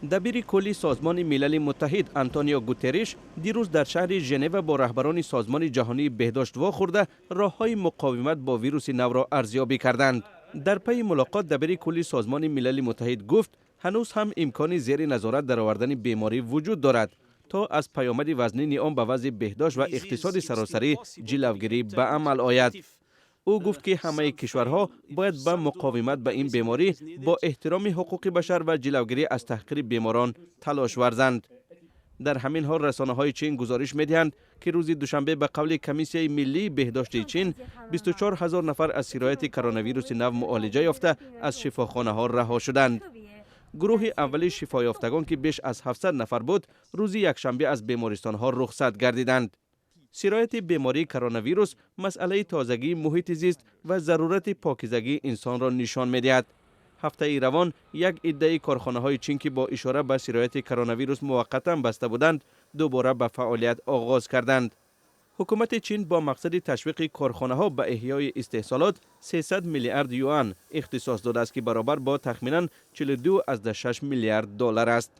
دبیر کلی سازمان ملل متحد آنتونیو گوتریش دیروز در شهر ژنو با رهبران سازمان جهانی بهداشت واخورده راههای مقاومت با ویروس نو را ارزیابی کردند. در پی ملاقات دبیر کلی سازمان ملل متحد گفت هنوز هم امکانی زیر نظارت درآوردن بیماری وجود دارد تا از پیامد وزنی آن به وضع بهداشت و اقتصاد سراسری جلوگیری به عمل آید. او گفت که همه کشورها باید به مقاومت به این بیماری با احترام حقوق بشر و جلوگیری از تحقیر بیماران تلاش ورزند. در همین حال رسانه‌های چین گزارش می‌دهند که روز دوشنبه به قول کمیسیون ملی بهداشت چین 24,000 نفر از سرایت کرونا ویروس نو معالجه یافته از شفاخانه‌ها رها شدند. گروه اولی شفا یافتگان که بیش از 700 نفر بود روز یکشنبه از بیمارستان‌ها رخصت گردیدند. سرایت بیماری کرونا ویروس مسئله تازگی محیط زیست و ضرورت پاکیزگی انسان را نشان می‌دهد. هفته روان یک عده کارخانه‌های چین که با اشاره به سرایت کرونا ویروس موقتا بسته بودند دوباره به فعالیت آغاز کردند. حکومت چین با مقصد تشویق کارخانه‌ها به احیای استحصالات 300 میلیارد یوان اختصاص داده است که برابر با تخمیناً 42.6 میلیارد دلار است.